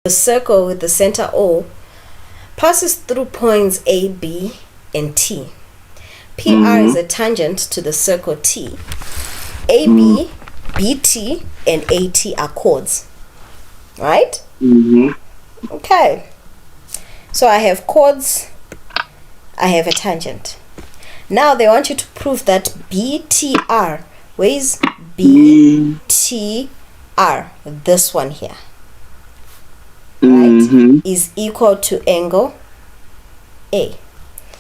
The circle with the center O passes through points A, B, and T. PR is a tangent to the circle T. AB, BT, and AT are chords. Right? Okay. So I have chords, I have a tangent. Now they want you to prove that BTR, where is BTR? This one here, right, is equal to angle A.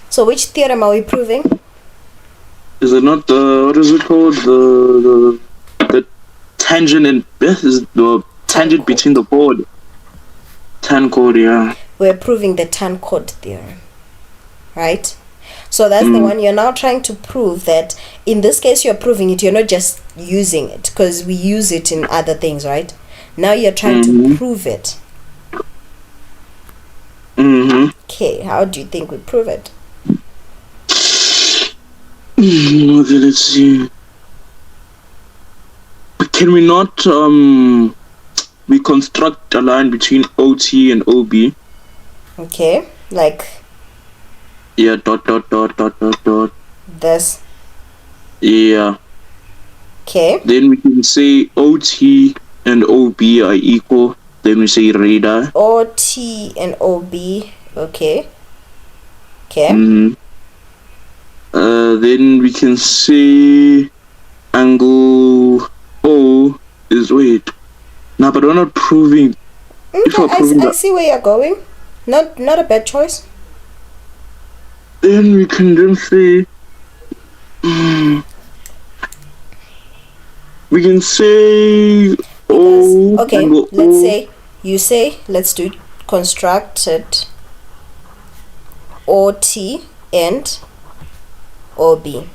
So which theorem are we proving? Is it not the, what is it called? The tangent and is the tangent between the chord. Tan chord, yeah. We're proving the tan chord theorem, right? So that's the one you're now trying to prove. That in this case you're proving it, you're not just using it, because we use it in other things, right? Now you're trying to prove it. Okay, how do you think we prove it? Okay, let's see. Can we not we construct a line between OT and OB? Okay, like, yeah, dot. this. Yeah. Okay. Then we can say OT and OB are equal. Then we say radar. OT and OB. Okay. Okay. Then we can say angle O is, wait. No, but we're not proving. I see where you're going. Not a bad choice. Then we can then say we can say okay, let's say you say, let's do constructed OT and OB.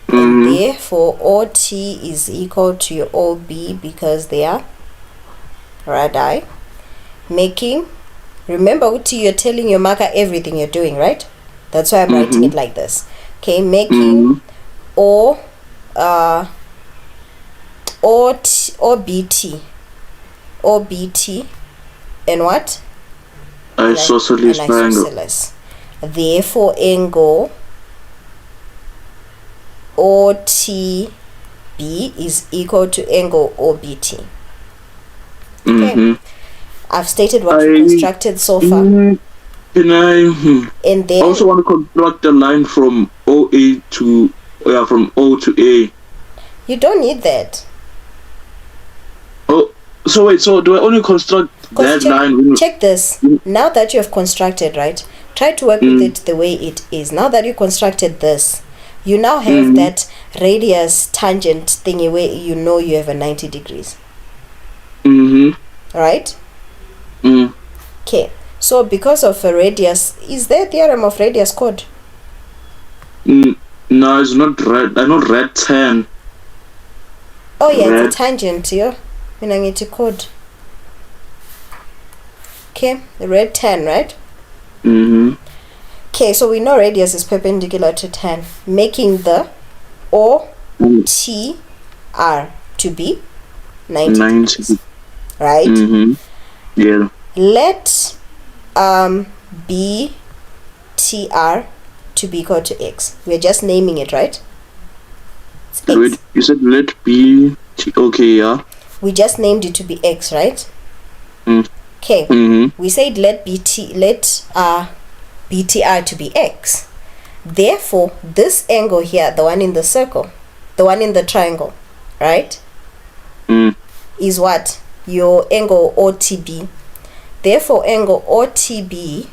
And therefore OT is equal to your OB because they are radii. Making, remember OT, you're telling your marker everything you're doing, right? That's why I'm writing it like this. Okay, making OBT and what? Isosceles triangle. Therefore angle OTB is equal to angle OBT. Okay. I've stated what we constructed so far. Can I and then also want to construct a line from OA to from O to A? You don't need that. Oh, so wait, so do I only construct that line? Check this. Now that you have constructed, right? Try to work with it the way it is. Now that you constructed this, you now have that radius tangent thingy where you know you have a 90 degrees. Right? Okay. So because of a radius, is there a theorem of radius chord? No, it's not red. I know red 10. Oh yeah, red. It's a tangent, yeah. When I get a chord. Okay, the red 10, right? Okay, so we know radius is perpendicular to 10, making the OTR to be 90 degrees, right? Yeah. Let BTR to be equal to X. We're just naming it, right? Wait, you said let B. Okay, yeah. We just named it to be X, right? Okay. We said let BTR to be X. Therefore, this angle here, the one in the circle, the one in the triangle, right? Is what? Your angle OTB. Therefore, angle OTB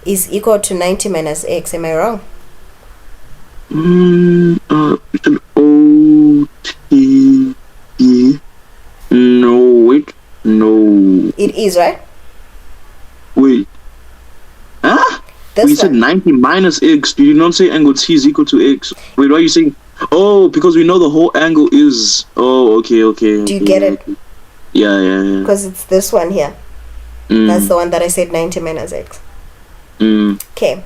is equal to 90 minus X. Am I wrong? It's an OTB. No, wait. No. It is, right? Wait. Huh? You said 90 minus X. Did you not say angle T is equal to X? Wait, why are you saying? Oh, because we know the whole angle is. Oh, okay. Do you get it? Yeah. Because it's this one here. That's the one that I said 90 minus X. Okay.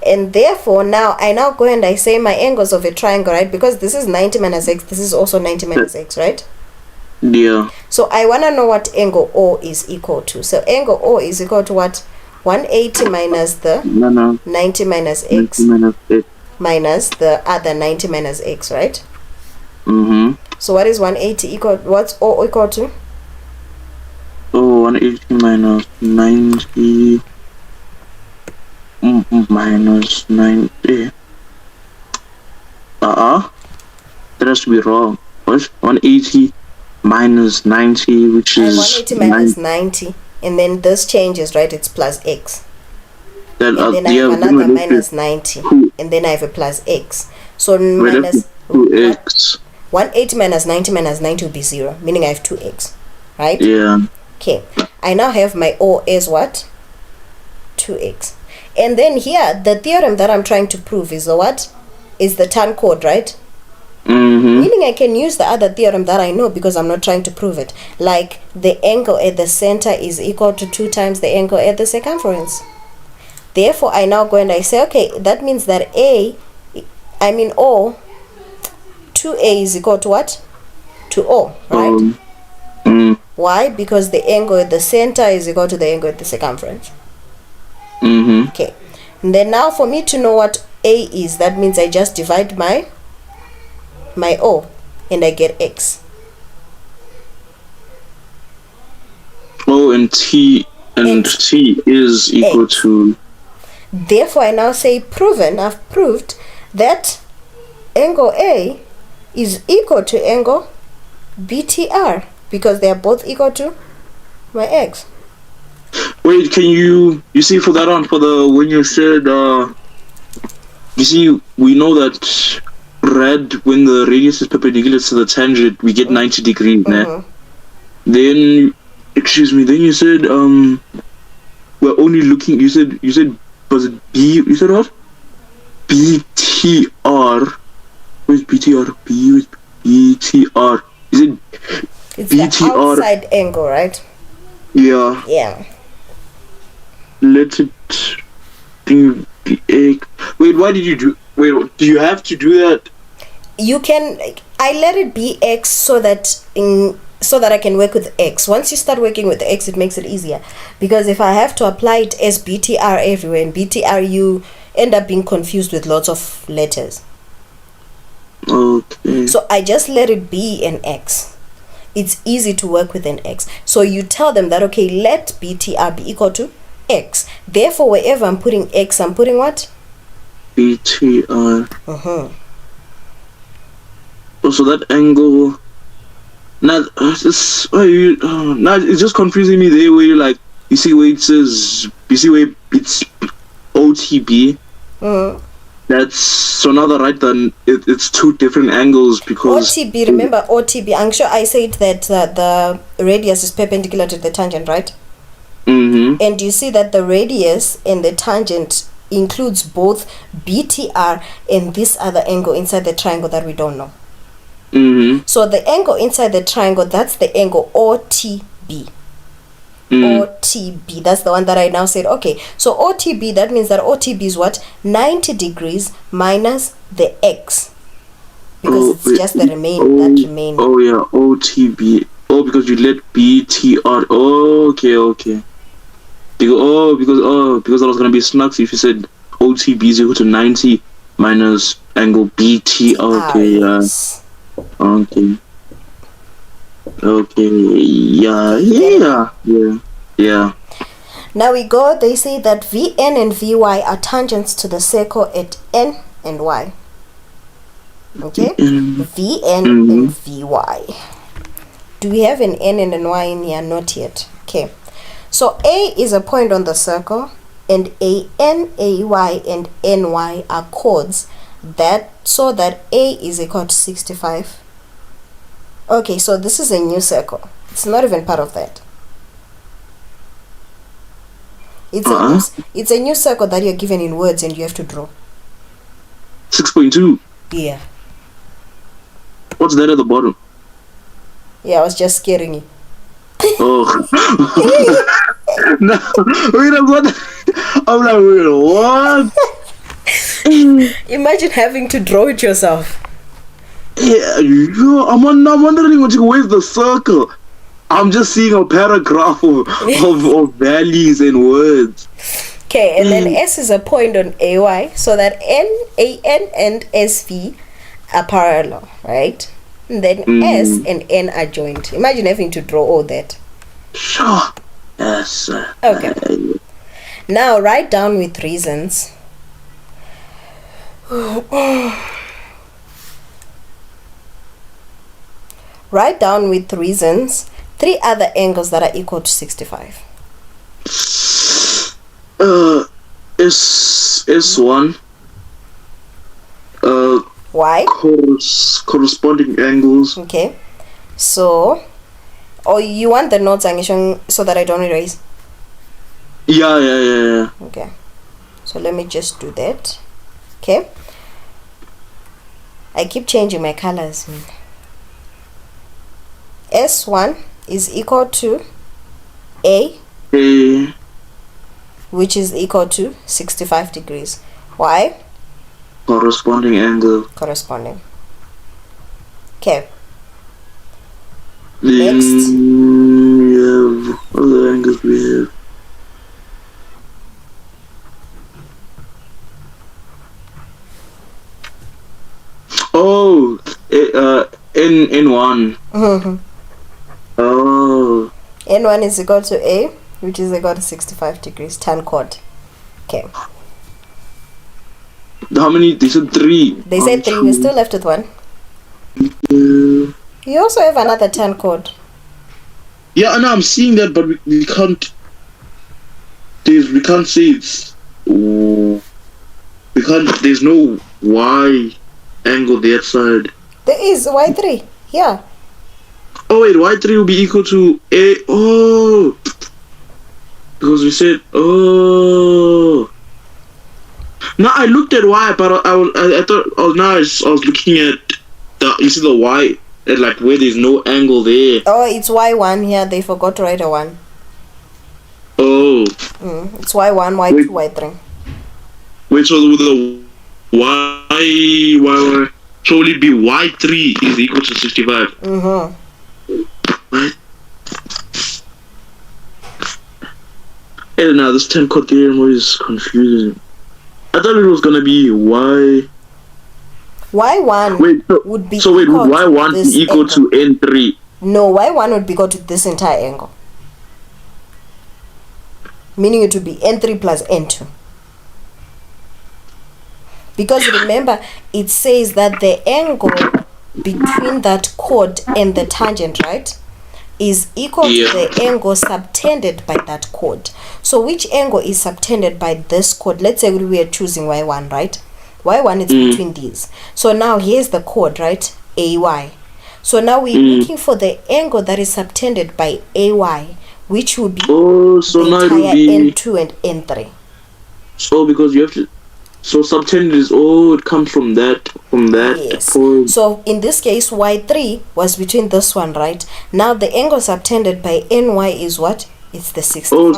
And therefore, now I go and I say my angles of a triangle, right? Because this is 90 minus X. This is also 90 minus X, right? Yeah. So I want to know what angle O is equal to. So angle O is equal to what? 180 minus the 90 minus x minus the other 90 minus x, right? So what is 180 equal? What's O equal to? Oh, 180 minus 90 minus 90. That has to be wrong. What? 180 minus 90, which is 180 minus 90, and then this changes, right? It's plus x. Then, and then I have another minus 90, and then I have a plus x. So minus 2x. 180 minus 90 will be 0, meaning I have 2x, right? Yeah. Okay. I now have my O as what? 2x. And then here, the theorem that I'm trying to prove is the what? Is the tan chord, right? Meaning I can use the other theorem that I know because I'm not trying to prove it. Like the angle at the center is equal to 2 times the angle at the circumference. Therefore, I now go and I say, okay, that means that O, 2A is equal to what? To O, right? Why? Because the angle at the center is equal to the angle at the circumference. Okay. And then now for me to know what A is, that means I just divide my O and I get X. O and T is equal X. to. Therefore, I now say proven. I've proved that angle A is equal to angle BTR because they are both equal to my X. Wait, can you see for that one, for the when you said you see, we know that red, when the radius is perpendicular to the tangent, we get 90 degrees. Then then you said we're only looking, you said was it B, you said what? BTR. Where's BTR? B with BTR. Is it it's BTR? The outside angle, right? Yeah. Yeah. Let it be BX. Wait, why did you do? Wait, do you have to do that? You can. I let it be X so that I can work with X. Once you start working with X, it makes it easier. Because if I have to apply it as BTR everywhere, and BTR, you end up being confused with lots of letters. Okay. So I just let it be an X. It's easy to work with an X. So you tell them that, okay, let BTR be equal to X. Therefore, wherever I'm putting X, I'm putting what? BTR. Oh, so that angle. Now it's just confusing me there. Where you see where it says, you see where it's OTB. That's so now that then it's two different angles because OTB. Remember OTB. I'm sure I said that the radius is perpendicular to the tangent, right? And you see that the radius and the tangent includes both BTR and this other angle inside the triangle that we don't know. So the angle inside the triangle, that's the angle OTB. OTB, that's the one that I now said, okay, so OTB, that means that OTB is what? 90 degrees minus the X. Because it's just the remaining. Oh yeah, OTB. Oh, because you let BTR. Oh, okay. Because that was gonna be snug if you said OTB is equal to 90 minus angle BT. Okay, yeah. Okay, yeah. Now we go, they say that VN and VY are tangents to the circle at N and Y. Okay? VN and VY. Do we have an N and an Y in here? Not yet. Okay. So A is a point on the circle, and AN, AY, and NY are chords so that A is equal to 65. Okay, so this is a new circle. It's not even part of that. It's a new circle that you're given in words and you have to draw. 6.2. Yeah. What's that at the bottom? Yeah, I was just scaring you. Oh. No, wait, I'm like, wait, what? Imagine having to draw it yourself. Yeah, I'm wondering where's the circle. I'm just seeing a paragraph of values and words. Okay, and then S is a point on AY, so that AN and SV are parallel, right? And then S and N are joined. Imagine having to draw all that. Sure. Yes. Okay. Now write down with reasons. Write down with reasons 3 other angles that are equal to 65. S1. Why? Corresponding angles. Okay. So, you want the notes so that I don't erase? Yeah. Okay. So let me just do that. Okay. I keep changing my colors. S1 is equal to A, which is equal to 65 degrees. Why? Corresponding angle. Corresponding. Okay. Then Next. we have other angles we have. Oh, N1. Mm-hmm. Oh. N1 is equal to A, which is equal to 65 degrees, tan chord. Okay. How many? They said 3. They said 3, we're still left with 1. Yeah. You also have another tan chord. Yeah, I know, I'm seeing that, but we can't. We can't say it's. Oh, we can't. There's no Y angle that side. There is Y3. Yeah. Oh wait, Y3 will be equal to A. Oh, because we said oh. Now I looked at Y, but I thought I was looking at you see the Y at like where there's no angle there. Oh, it's Y1 here. They forgot to write a 1. Oh. It's Y1, Y2, Y3. Wait, so the Y. So will it be Y3 is equal to 65? Mm-hmm. What? Hey, now this 10 chord theorem is confusing. I thought it was gonna be Y. Y1 would be would equal Y1 to be equal to N3? No, Y1 would be equal to this entire angle. Meaning it would be N3 plus N2. Because remember, it says that the angle between that chord and the tangent, right, is equal to the angle subtended by that chord. So which angle is subtended by this chord? Let's say we are choosing Y1, right? Y1 is between these. So now here's the chord, right? AY. So now we're looking for the angle that is subtended by AY, which will be so the now entire be N2 and N3. So because you have to. So subtended is it comes from that Yes. point. So in this case, Y3 was between this one, right? Now the angle subtended by NY is what? It's the 65. Oh,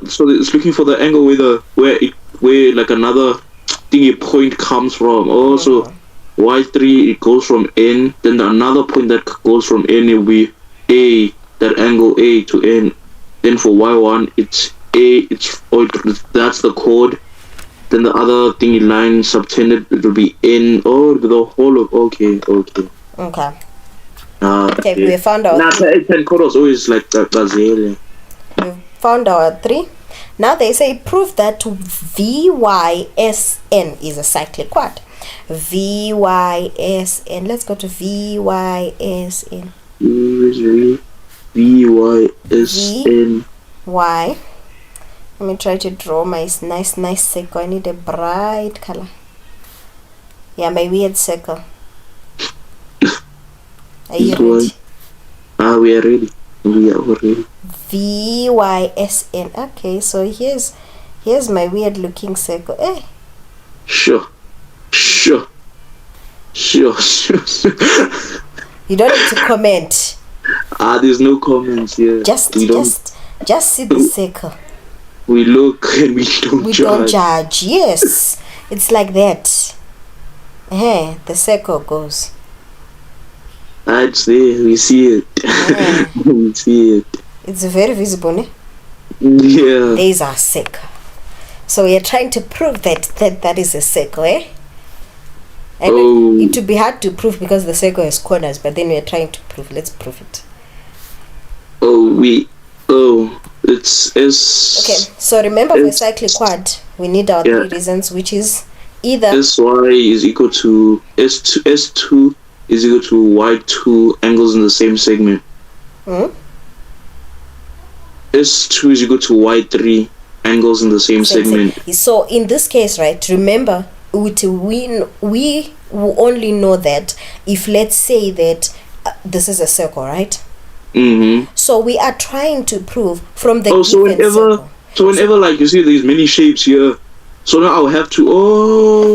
so it's looking for the angle where like another thingy point comes from. Oh, so Y3 it goes from N, then another point that goes from N will be A, that angle A to N. Then for Y1 it's A, that's the chord. Then the other thingy line subtended it will be N. Oh, the whole of okay. Okay, we found our 10 chord was always like that. We found our 3. Now they say prove that VYSN is a cyclic chord. VYSN. Let's go to VYSN. VYSN. Y. Let me try to draw my nice circle. I need a bright color. Yeah, my weird circle. Are you ready? We are ready. We are ready. VYSN. Okay, so here's my weird looking circle. Sure. You don't need to comment. There's no comments here. Just see the circle. We look and we don't judge. Yes, it's like that. The circle goes. That's there. We see it. We see it. It's very visible, ne? Yeah. There is our circle. So we are trying to prove that is a circle, eh? I know it would be hard to prove because the circle has corners, but then we are trying to prove. Let's prove it. It's S. Okay, so remember for cyclic quad, we need our 3 reasons, which is either SY is equal to S2 is equal to Y2 angles in the same segment. S2 is equal to Y3 angles in the same segment. So in this case, right, remember, we will only know that if, let's say that this is a circle, right? So we are trying to prove from the given circle. So whenever like you see these many shapes here, so now I'll have to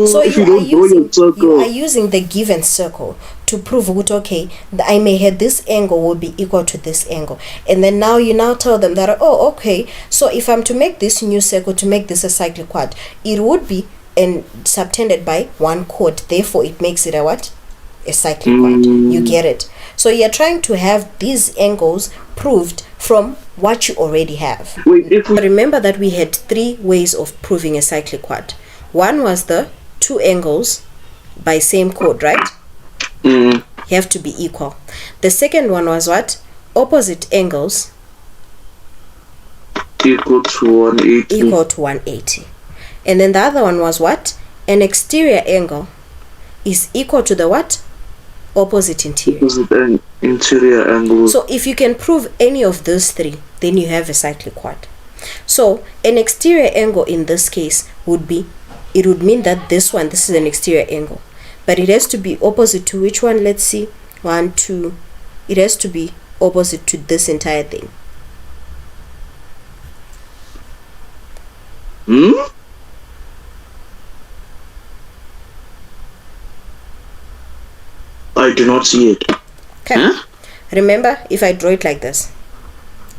so if you don't draw your circle. You are using the given circle to prove what, okay, I may have this angle will be equal to this angle, and then now you tell them that, oh, okay, so if I'm to make this new circle, to make this a cyclic quad, it would be subtended by one chord, therefore it makes it a what? A cyclic quad. You get it? So you're trying to have these angles proved from what you already have. Remember that we had 3 ways of proving a cyclic quad. One was the 2 angles by same chord, right? You have to be equal. The second one was what? Opposite angles equal to 180. Equal to 180. And then the other one was what? An exterior angle is equal to the what? Opposite interior. Opposite interior angle. So if you can prove any of those 3, then you have a cyclic quad. So an exterior angle in this case would mean that this is an exterior angle, but it has to be opposite to which one? Let's see. 1, 2. It has to be opposite to this entire thing. I do not see it. Okay. Huh? Remember, if I draw it like this,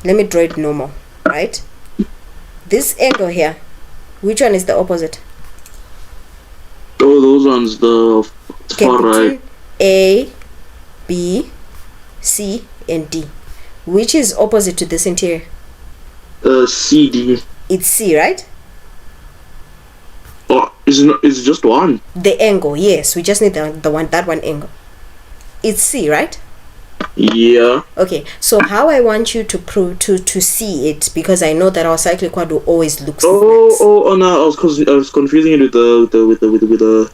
let me draw it normal, right? This angle here, which one is the opposite? Oh, those ones, the far right. A, B, C, and D. Which is opposite to this interior? CD. It's C, right? Oh, it's just one. The angle, yes. We just need that one angle. It's C, right? Yeah. Okay, so how I want you to prove to see it, because I know that our cyclic quad will always look. No, I was confusing it with the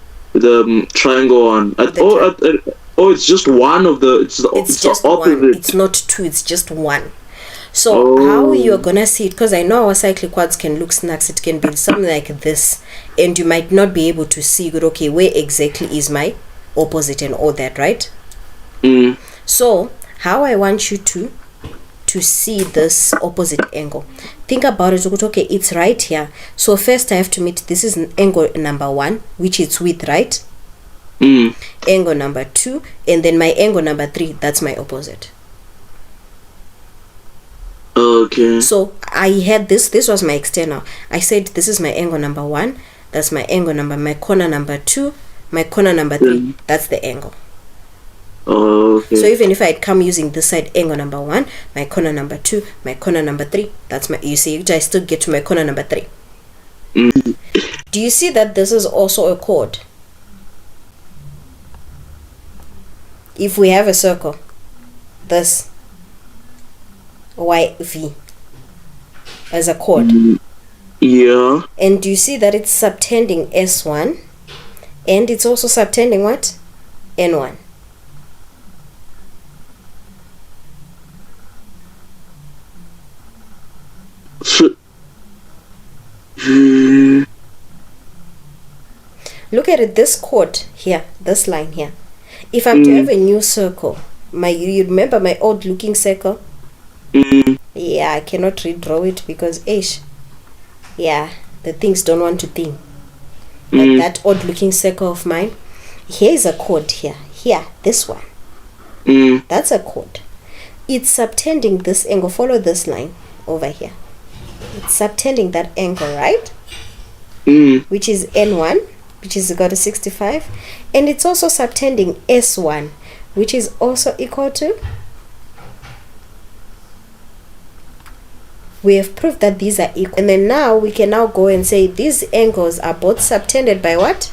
triangle one. It's just one of the. It's just opposite. One. It's not 2. It's just one. So how you're gonna see it? Because I know our cyclic quads can look snacks. It can be something like this, and you might not be able to see good. Okay, where exactly is my opposite and all that, right? So how I want you to see this opposite angle, think about it. Okay, it's right here. So first I have to meet, this is angle number 1, which is width, right? Angle number 2, and then my angle number 3, that's my opposite. Okay. So I had this was my external. I said this is my angle number 1, that's my angle number, my corner number 2, my corner number 3, that's the angle. Okay. So even if I come using this side, angle number 1, my corner number 2, my corner number 3, that's my, you see, I still get to my corner number 3. Do you see that this is also a chord? If we have a circle, this YV as a chord. Yeah. And do you see that it's subtending S1 and it's also subtending what? N1. Look at it, this chord here, this line here. If I'm to have a new circle, you remember my old looking circle? Yeah, I cannot redraw it because the things don't want to think. Like that odd looking circle of mine, here is a chord here, this one. That's a chord. It's subtending this angle. Follow this line over here. It's subtending that angle, right? Which is N1, which is equal to 65, and it's also subtending S1, which is also equal to, we have proved that these are equal. And then now we can now go and say these angles are both subtended by what?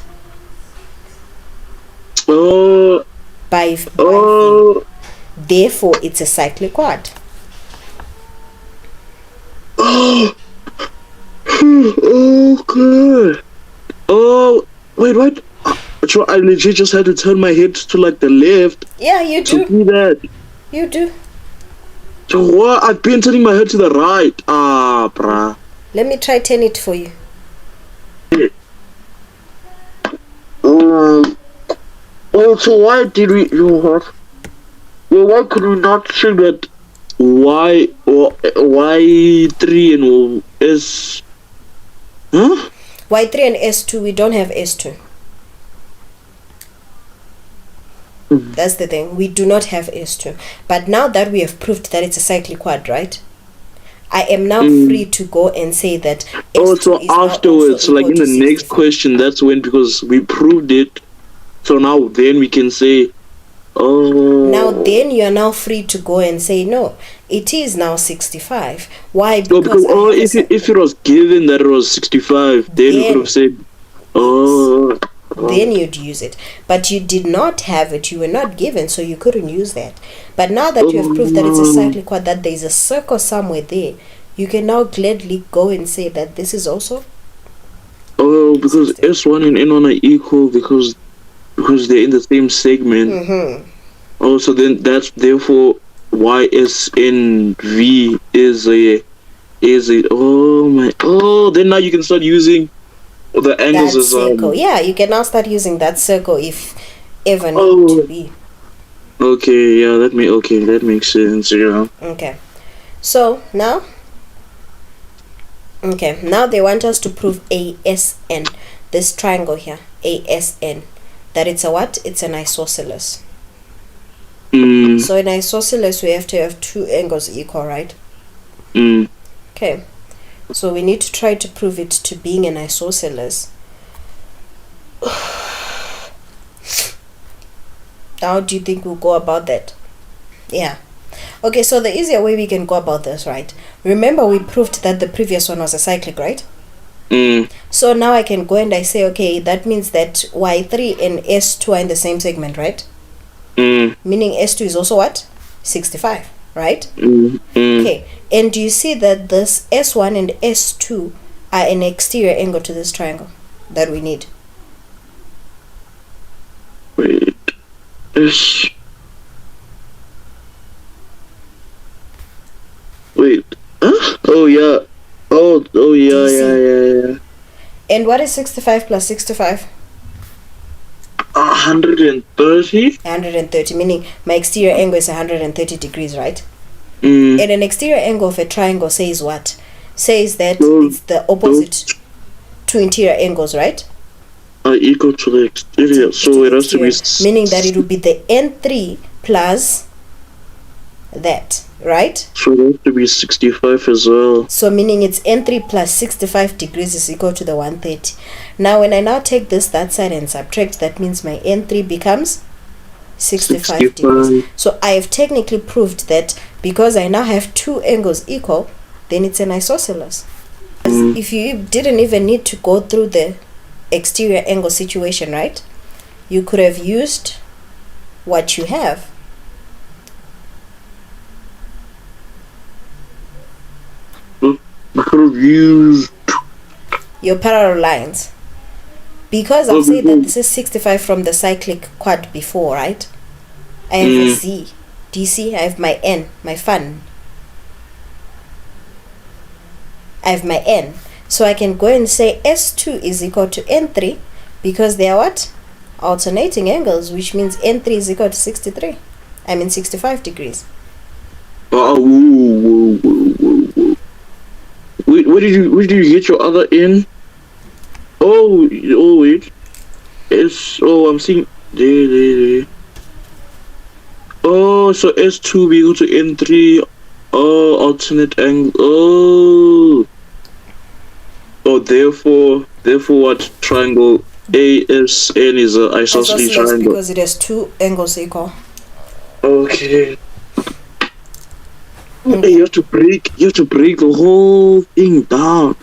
By V. Therefore, it's a cyclic quad. Oh, okay. Oh, wait, what? So I legit just had to turn my head to like the left. Yeah, you do. To see that. You do. So what? I've been turning my head to the right. Ah, bruh. Let me try turn it for you. Well, so why did we? Well, why could we not say that Y or Y3 and S? Huh? Y3 and S2. We don't have S2. That's the thing. We do not have S2. But now that we have proved that it's a cyclic quad, right? I am now free to go and say that S2 so is afterwards, now like in the next question, that's when, because we proved it. So now then we can say, now then you are now free to go and say, no, it is now 65. Why? Because if it was given that it was 65, then we could have said, then you'd use it. But you did not have it. You were not given, so you couldn't use that. But now that you have proved that it's a cyclic quad, that there is a circle somewhere there, you can now gladly go and say that this is also. Because S1 and N1 are equal because they're in the same segment. So then that's therefore YSNV is a then now you can start using the angles that as circle. Yeah, you can now start using that circle if ever need to be. Okay, yeah, that makes sense, yeah. Okay. So now they want us to prove ASN, this triangle here, ASN, that it's a what? It's an isosceles. So in isosceles we have to have two angles equal, right? Okay. So we need to try to prove it to being an isosceles. How do you think we'll go about that? Yeah. Okay, so the easier way we can go about this, right? Remember we proved that the previous one was a cyclic, right? So now I can go and I say, okay, that means that Y3 and S2 are in the same segment, right? Meaning S2 is also what? 65, right? Okay, and do you see that this S1 and S2 are an exterior angle to this triangle that we need? Wait, wait, huh? Oh yeah, yeah. And what is 65 plus 65? 130. 130, meaning my exterior angle is 130 degrees, right? And an exterior angle of a triangle says what? Says that it's the opposite two interior angles, right? Are equal to the exterior, so it has to be. Meaning that it will be the N3 plus that, right? So it has to be 65 as well. So meaning it's N3 plus 65 degrees is equal to the 130. Now when I now take that side and subtract, that means my N3 becomes 65 degrees. So I have technically proved that because I now have two angles equal, then it's an isosceles. If you didn't even need to go through the exterior angle situation, right? You could have used what you have. I could have used your parallel lines. Because I've said that this is 65 from the cyclic quad before, right? I have a Z. Do you see? I have my N, my fun. I have my N. So I can go and say S2 is equal to N3 because they are what? Alternating angles, which means N3 is equal to 65 degrees. Whoa. Where did you get your other N? Oh wait. I'm seeing there. Oh, so S2 be equal to N3. Oh, alternate angle. Oh, therefore what triangle ASN is an isosceles triangle? Because it has two angles equal. Okay. You have to break the whole thing down.